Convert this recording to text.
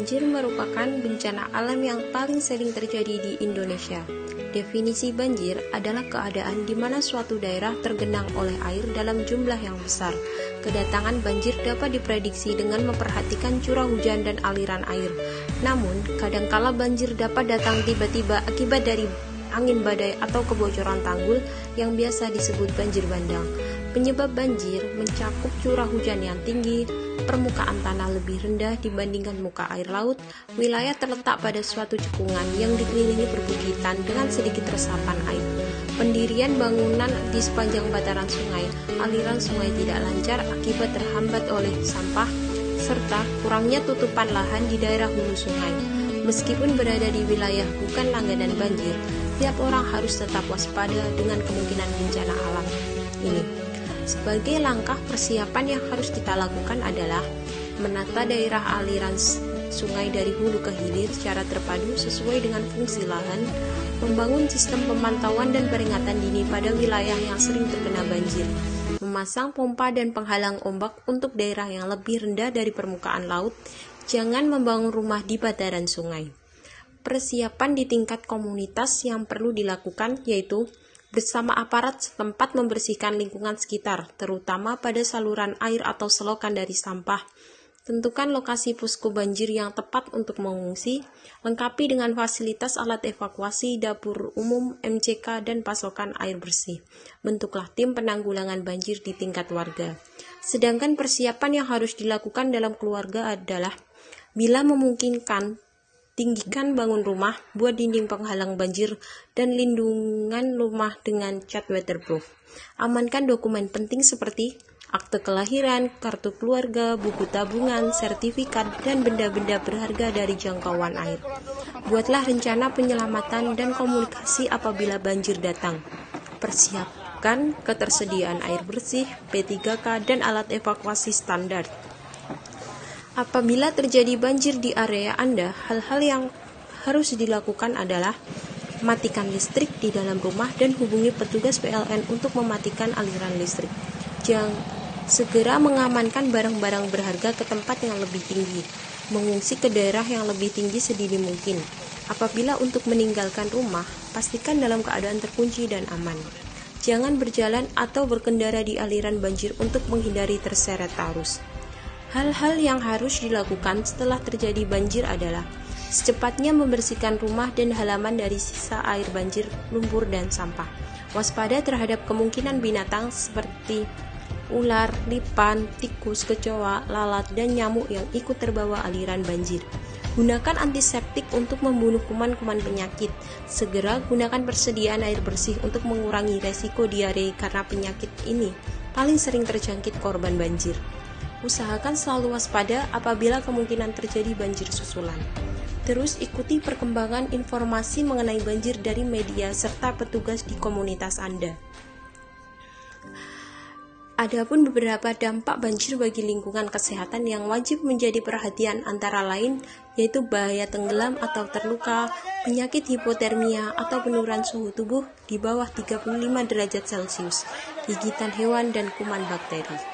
Banjir merupakan bencana alam yang paling sering terjadi di Indonesia. Definisi banjir adalah keadaan di mana suatu daerah tergenang oleh air dalam jumlah yang besar. Kedatangan banjir dapat diprediksi dengan memperhatikan curah hujan dan aliran air. Namun, kadangkala banjir dapat datang tiba-tiba akibat dari angin badai atau kebocoran tanggul yang biasa disebut banjir bandang. Penyebab banjir mencakup curah hujan yang tinggi, permukaan tanah lebih rendah dibandingkan muka air laut, wilayah terletak pada suatu cekungan yang dikelilingi perbukitan dengan sedikit resapan air, pendirian bangunan di sepanjang bantaran sungai, aliran sungai tidak lancar akibat terhambat oleh sampah, serta kurangnya tutupan lahan di daerah hulu sungai. Meskipun berada di wilayah bukan langganan banjir, tiap orang harus tetap waspada dengan kemungkinan bencana alam ini. Sebagai langkah persiapan yang harus kita lakukan adalah menata daerah aliran sungai dari hulu ke hilir secara terpadu sesuai dengan fungsi lahan, membangun sistem pemantauan dan peringatan dini pada wilayah yang sering terkena banjir, memasang pompa dan penghalang ombak untuk daerah yang lebih rendah dari permukaan laut, jangan membangun rumah di bantaran sungai. Persiapan di tingkat komunitas yang perlu dilakukan yaitu bersama aparat setempat membersihkan lingkungan sekitar, terutama pada saluran air atau selokan dari sampah. Tentukan lokasi posko banjir yang tepat untuk mengungsi, lengkapi dengan fasilitas alat evakuasi, dapur umum, MCK, dan pasokan air bersih. Bentuklah tim penanggulangan banjir di tingkat warga. Sedangkan persiapan yang harus dilakukan dalam keluarga adalah, bila memungkinkan, tinggikan bangun rumah, buat dinding penghalang banjir, dan lindungan rumah dengan cat waterproof. Amankan dokumen penting seperti akte kelahiran, kartu keluarga, buku tabungan, sertifikat, dan benda-benda berharga dari jangkauan air. Buatlah rencana penyelamatan dan komunikasi apabila banjir datang. Persiapkan ketersediaan air bersih, P3K, dan alat evakuasi standar. Apabila terjadi banjir di area Anda, hal-hal yang harus dilakukan adalah matikan listrik di dalam rumah dan hubungi petugas PLN untuk mematikan aliran listrik. Segera mengamankan barang-barang berharga ke tempat yang lebih tinggi. Mengungsi ke daerah yang lebih tinggi sedini mungkin. Apabila untuk meninggalkan rumah, pastikan dalam keadaan terkunci dan aman. Jangan berjalan atau berkendara di aliran banjir untuk menghindari terseret arus. Hal-hal yang harus dilakukan setelah terjadi banjir adalah secepatnya membersihkan rumah dan halaman dari sisa air banjir, lumpur, dan sampah. Waspada terhadap kemungkinan binatang seperti ular, lipan, tikus, kecoa, lalat, dan nyamuk yang ikut terbawa aliran banjir. Gunakan antiseptik untuk membunuh kuman-kuman penyakit. Segera gunakan persediaan air bersih untuk mengurangi resiko diare karena penyakit ini paling sering terjangkit korban banjir. Usahakan selalu waspada apabila kemungkinan terjadi banjir susulan. Terus ikuti perkembangan informasi mengenai banjir dari media serta petugas di komunitas Anda. Adapun beberapa dampak banjir bagi lingkungan kesehatan yang wajib menjadi perhatian antara lain yaitu bahaya tenggelam atau terluka, penyakit hipotermia atau penurunan suhu tubuh di bawah 35 derajat Celcius, gigitan hewan dan kuman bakteri.